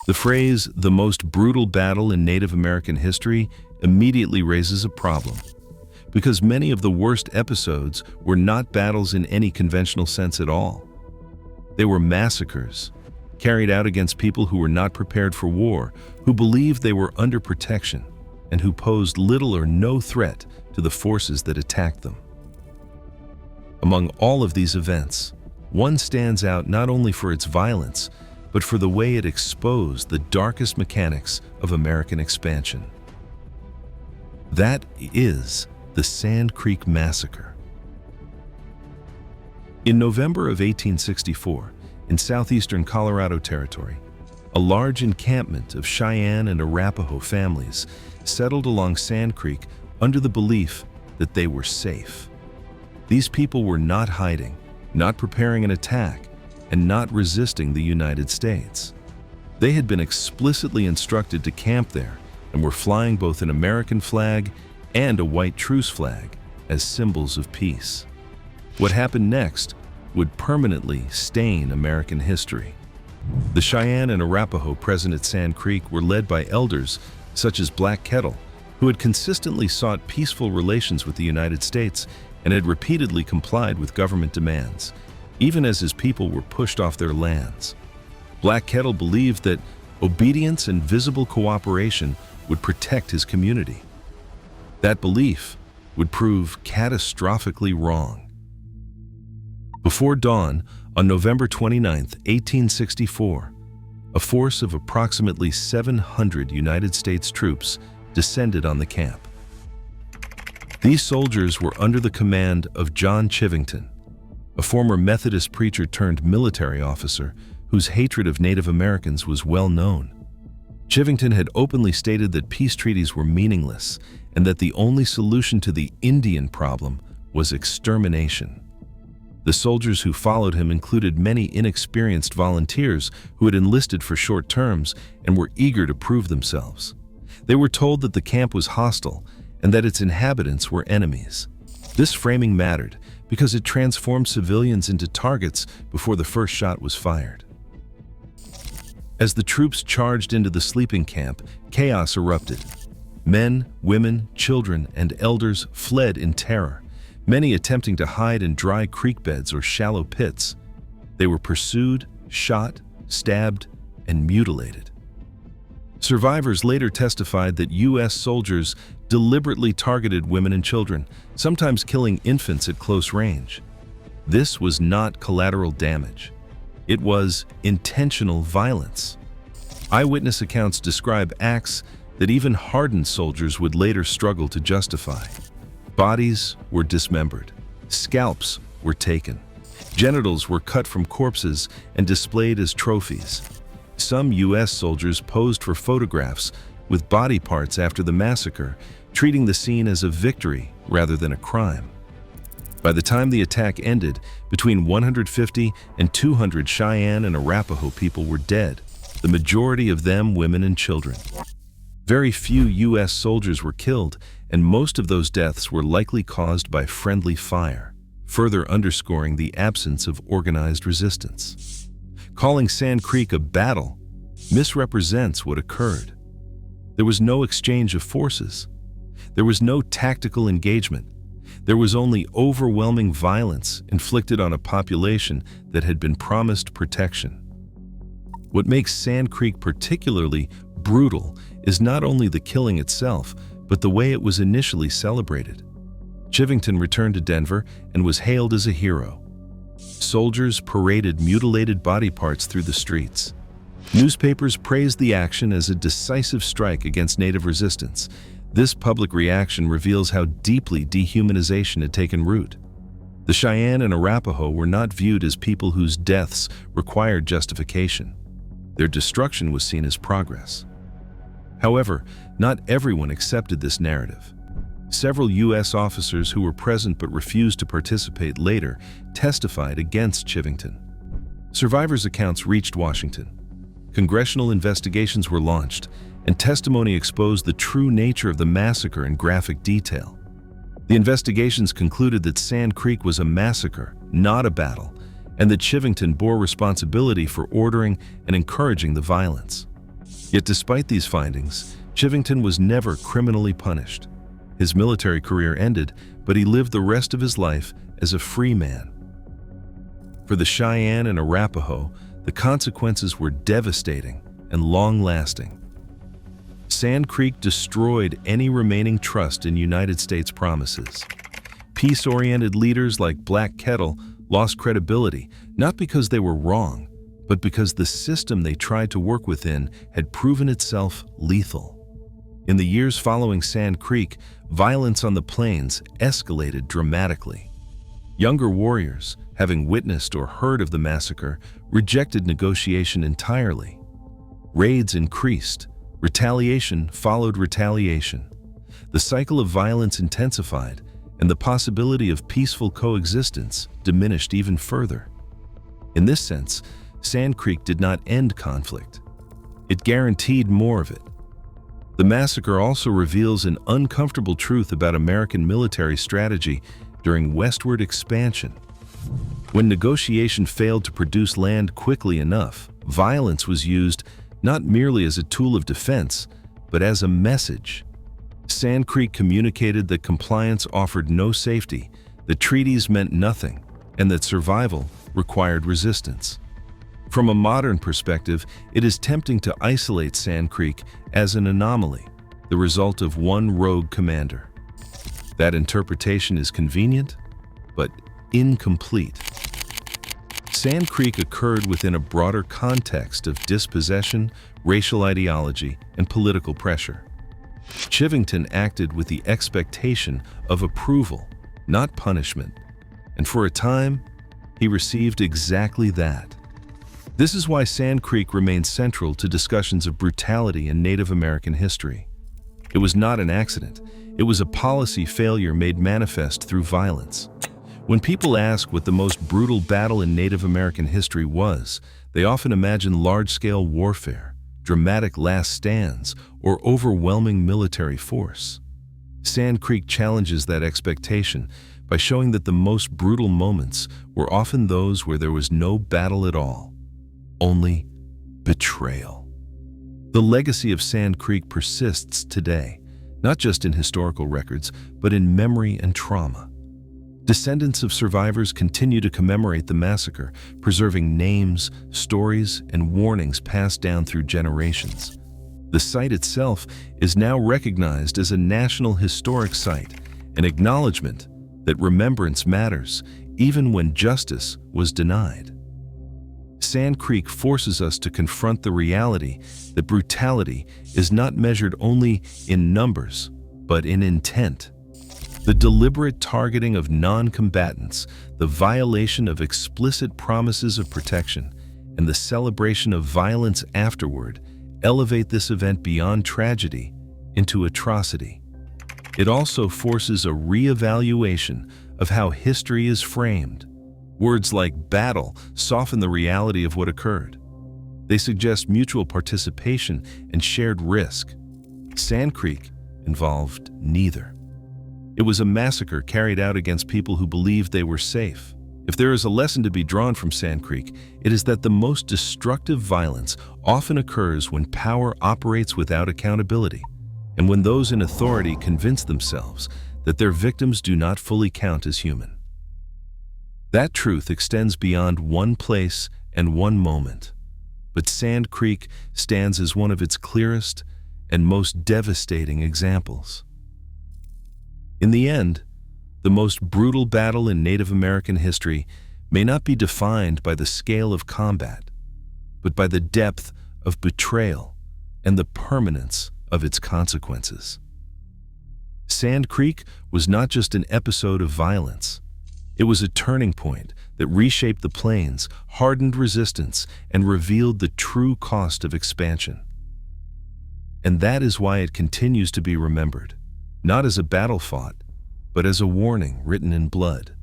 The phrase, "the most brutal battle in Native American history," immediately raises a problem, because many of the worst episodes were not battles in any conventional sense at all. They were massacres, carried out against people who were not prepared for war, who believed they were under protection, and who posed little or no threat to the forces that attacked them. Among all of these events, one stands out not only for its violence, but for the way it exposed the darkest mechanics of American expansion. That is the Sand Creek Massacre. In November of 1864, in southeastern Colorado Territory, a large encampment of Cheyenne and Arapaho families settled along Sand Creek under the belief that they were safe. These people were not hiding, not preparing an attack, and not resisting the United States. They had been explicitly instructed to camp there and were flying both an American flag and a white truce flag as symbols of peace. What happened next would permanently stain American history. The Cheyenne and Arapaho present at Sand Creek were led by elders such as Black Kettle, who had consistently sought peaceful relations with the United States and had repeatedly complied with government demands, even as his people were pushed off their lands. Black Kettle believed that obedience and visible cooperation would protect his community. That belief would prove catastrophically wrong. Before dawn, on November 29, 1864, a force of approximately 700 United States troops descended on the camp. These soldiers were under the command of John Chivington, a former Methodist preacher turned military officer whose hatred of Native Americans was well known. Chivington had openly stated that peace treaties were meaningless and that the only solution to the Indian problem was extermination. The soldiers who followed him included many inexperienced volunteers who had enlisted for short terms and were eager to prove themselves. They were told that the camp was hostile and that its inhabitants were enemies. This framing mattered because it transformed civilians into targets before the first shot was fired. As the troops charged into the sleeping camp, chaos erupted. Men, women, children, and elders fled in terror, many attempting to hide in dry creek beds or shallow pits. They were pursued, shot, stabbed, and mutilated. Survivors later testified that U.S. soldiers deliberately targeted women and children, sometimes killing infants at close range. This was not collateral damage. It was intentional violence. Eyewitness accounts describe acts that even hardened soldiers would later struggle to justify. Bodies were dismembered. Scalps were taken. Genitals were cut from corpses and displayed as trophies. Some U.S. soldiers posed for photographs with body parts after the massacre, treating the scene as a victory rather than a crime. By the time the attack ended, between 150 and 200 Cheyenne and Arapaho people were dead, the majority of them women and children. Very few U.S. soldiers were killed, and most of those deaths were likely caused by friendly fire, further underscoring the absence of organized resistance. Calling Sand Creek a battle misrepresents what occurred. There was no exchange of forces. There was no tactical engagement. There was only overwhelming violence inflicted on a population that had been promised protection. What makes Sand Creek particularly brutal is not only the killing itself, but the way it was initially celebrated. Chivington returned to Denver and was hailed as a hero. Soldiers paraded mutilated body parts through the streets. Newspapers praised the action as a decisive strike against Native resistance. This public reaction reveals how deeply dehumanization had taken root. The Cheyenne and Arapaho were not viewed as people whose deaths required justification. Their destruction was seen as progress. However, not everyone accepted this narrative. Several U.S. officers who were present but refused to participate later testified against Chivington. Survivors' accounts reached Washington. Congressional investigations were launched, and testimony exposed the true nature of the massacre in graphic detail. The investigations concluded that Sand Creek was a massacre, not a battle, and that Chivington bore responsibility for ordering and encouraging the violence. Yet despite these findings, Chivington was never criminally punished. His military career ended, but he lived the rest of his life as a free man. For the Cheyenne and Arapaho, the consequences were devastating and long-lasting. Sand Creek destroyed any remaining trust in United States promises. Peace-oriented leaders like Black Kettle lost credibility, not because they were wrong, but because the system they tried to work within had proven itself lethal. In the years following Sand Creek, violence on the plains escalated dramatically. Younger warriors, having witnessed or heard of the massacre, rejected negotiation entirely. Raids increased. Retaliation followed retaliation. The cycle of violence intensified, and the possibility of peaceful coexistence diminished even further. In this sense, Sand Creek did not end conflict. It guaranteed more of it. The massacre also reveals an uncomfortable truth about American military strategy during westward expansion. When negotiation failed to produce land quickly enough, violence was used not merely as a tool of defense, but as a message. Sand Creek communicated that compliance offered no safety, that treaties meant nothing, and that survival required resistance. From a modern perspective, it is tempting to isolate Sand Creek as an anomaly, the result of one rogue commander. That interpretation is convenient, but incomplete. Sand Creek occurred within a broader context of dispossession, racial ideology, and political pressure. Chivington acted with the expectation of approval, not punishment, and for a time, he received exactly that. This is why Sand Creek remains central to discussions of brutality in Native American history. It was not an accident. It was a policy failure made manifest through violence. When people ask what the most brutal battle in Native American history was, they often imagine large-scale warfare, dramatic last stands, or overwhelming military force. Sand Creek challenges that expectation by showing that the most brutal moments were often those where there was no battle at all, only betrayal. The legacy of Sand Creek persists today, not just in historical records, but in memory and trauma. Descendants of survivors continue to commemorate the massacre, preserving names, stories, and warnings passed down through generations. The site itself is now recognized as a National Historic Site, an acknowledgement that remembrance matters, even when justice was denied. Sand Creek forces us to confront the reality that brutality is not measured only in numbers, but in intent. The deliberate targeting of non-combatants, the violation of explicit promises of protection, and the celebration of violence afterward elevate this event beyond tragedy into atrocity. It also forces a re-evaluation of how history is framed. Words like battle soften the reality of what occurred. They suggest mutual participation and shared risk. Sand Creek involved neither. It was a massacre carried out against people who believed they were safe. If there is a lesson to be drawn from Sand Creek, it is that the most destructive violence often occurs when power operates without accountability, and when those in authority convince themselves that their victims do not fully count as human. That truth extends beyond one place and one moment, but Sand Creek stands as one of its clearest and most devastating examples. In the end, the most brutal battle in Native American history may not be defined by the scale of combat, but by the depth of betrayal and the permanence of its consequences. Sand Creek was not just an episode of violence. It was a turning point that reshaped the plains, hardened resistance, and revealed the true cost of expansion. And that is why it continues to be remembered, not as a battle fought, but as a warning written in blood.